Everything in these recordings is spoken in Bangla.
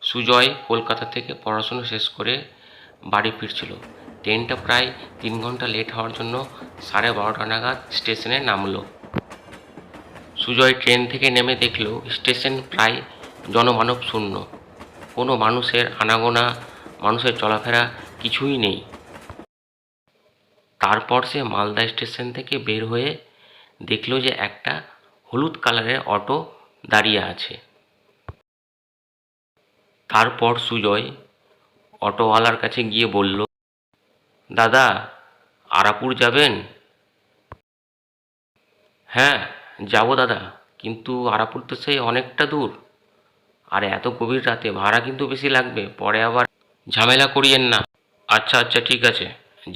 সুজয় কলকাতা থেকে পড়াশুনো শেষ করে বাড়ি ফিরছিল। ট্রেনটা প্রায় 3 ঘন্টা লেট হওয়ার জন্য 12:30 নাগাদ স্টেশনে নামল। সুজয় ট্রেন থেকে নেমে দেখল স্টেশন প্রায় জনমানব শূন্য। কোনো মানুষের আনাগোনা, মানুষের চলাফেরা কিছুই নেই। তারপর সে মালদা স্টেশন থেকে বের হয়ে দেখল যে একটা হলুদ কালারের অটো দাঁড়িয়ে আছে। তারপর সুজয় অটোওয়ালার কাছে গিয়ে বলল, দাদা, আরাপুর যাবেন? হ্যাঁ, যাব দাদা, কিন্তু আরাপুর তো সেই অনেকটা দূর, আর এত গভীর রাতে ভাড়া কিন্তু বেশি লাগবে, পরে আবার ঝামেলা করিয়েন না। আচ্ছা আচ্ছা, ঠিক আছে,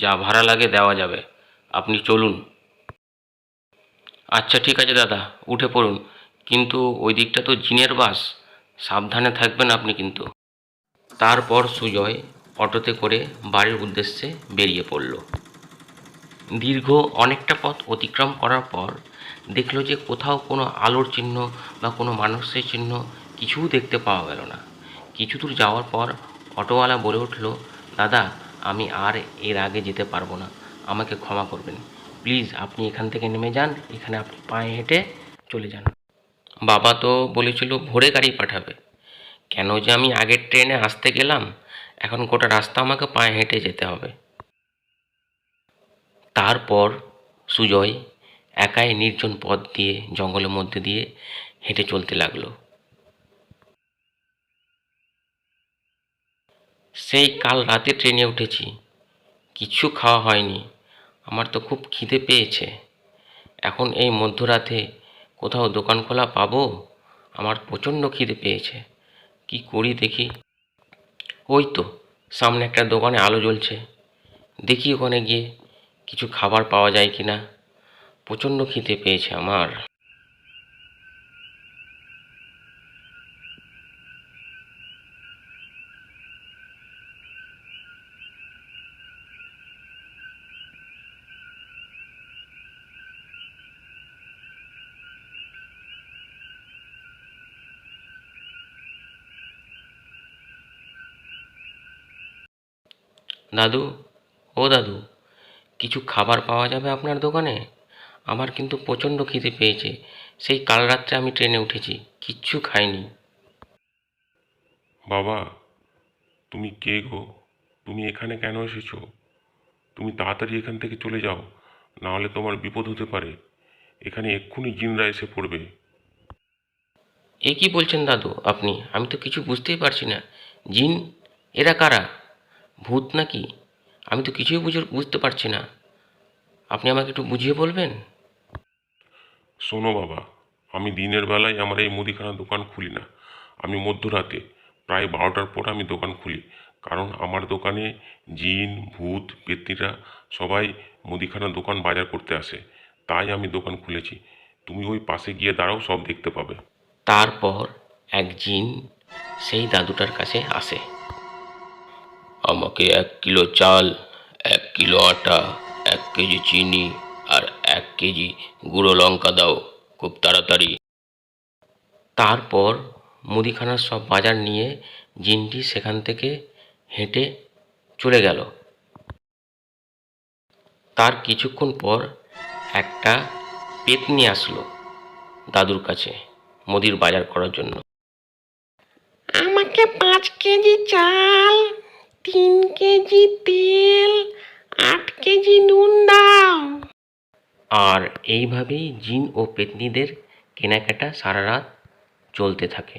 যা ভাড়া লাগে দেওয়া যাবে, আপনি চলুন। আচ্ছা ঠিক আছে দাদা, উঠে পড়ুন, কিন্তু ওই দিকটা তো জিনের বাস, সাবধানে থাকবেন আপনি কিন্তু। তারপর সুজয় অটোতে করে বাড়ির উদ্দেশ্যে বেরিয়ে পড়ল। দীর্ঘ অনেকটা পথ অতিক্রম করার পর দেখল যে কোথাও কোনো আলোর চিহ্ন বা কোনো মানুষের চিহ্ন কিছুও দেখতে পাওয়া গেল না। কিছু দূর যাওয়ার পর অটোওয়ালা বলে উঠল, দাদা, আমি আর এর আগে যেতে পারবো না, আমাকে ক্ষমা করবেন, প্লিজ আপনি এখান থেকে নেমে যান, এখানে আপনি পায়ে হেঁটে চলে যান। বাবা তো বলেছিল ভোরে গাড়ি পাঠাবে, কেন যে আমি আগের ট্রেনে আসতে গেলাম, এখন গোটা রাস্তা আমাকে পায়ে হেঁটে যেতে হবে। তারপর সুজয় একাই নির্জন পথ দিয়ে জঙ্গলের মধ্যে দিয়ে হেঁটে চলতে লাগলো। সেই কাল রাতে ট্রেনে উঠেছি, কিছু খাওয়া হয়নি, আমার তো খুব খিদে পেয়েছে। এখন এই মধ্যরাতে কোথাও দোকান খোলা পাবো? আমার প্রচণ্ড খিদে পেয়েছে, কি করি দেখি। ওই তো সামনে একটা দোকানে আলো জ্বলছে, দেখি ওখানে গিয়ে কিছু খাবার পাওয়া যায় কি না। প্রচণ্ড খিদে পেয়েছে আমার। দাদু, ও দাদু, কিছু খাবার পাওয়া যাবে আপনার দোকানে? আমার কিন্তু প্রচণ্ড খিদে পেয়েছে, সেই কাল রাত্রে আমি ট্রেনে উঠেছি, কিচ্ছু খাইনি। বাবা, তুমি কে গো? তুমি এখানে কেন এসেছো? তুমি তাড়াতাড়ি এখান থেকে চলে যাও, না হলে তোমার বিপদ হতে পারে। এখানে এক্ষুনি জিনরা এসে পড়বে। এ কি বলছেন দাদু আপনি? আমি তো কিছু বুঝতেই পারছি না। জিন? এরা কারা? ভূত নাকি? আমি তো কিছুই বুঝতে পারছি না, আপনি আমাকে একটু বুঝিয়ে বলবেন? শোনো বাবা, আমি দিনের বেলায় আমার এই মুদিখানা দোকান খুলি না। আমি মধ্যরাতে প্রায় 12টার পর আমি দোকান খুলি, কারণ আমার দোকানে জিন, ভূত, পেত্নীরা সবাই মুদিখানা দোকান বাজার করতে আসে, তাই আমি দোকান খুলেছি। তুমি ওই পাশে গিয়ে দাঁড়াও, সব দেখতে পাবে। তারপর এক জিন সেই দাদুটার কাছে আসে। আমাকে 1 কিলো চাল, 1 কিলো আটা, 1 কেজি চিনি আর 1 কেজি গুঁড়ো লঙ্কা দাও, খুব তাড়াতাড়ি। তারপর মুদিখানার সব বাজার নিয়ে জিনটি সেখান থেকে হেঁটে চলে গেল। তার কিছুক্ষণ পর একটা পেতনি আসলো দাদুর কাছে মুদির বাজার করার জন্য। আমাকে 5 কেজি চাল, 3 কেজি তেল, 8 কেজি নুন দাও। আর এইভাবেই জিন ও পেতনিদের কেনাকাটা সারা রাত চলতে থাকে।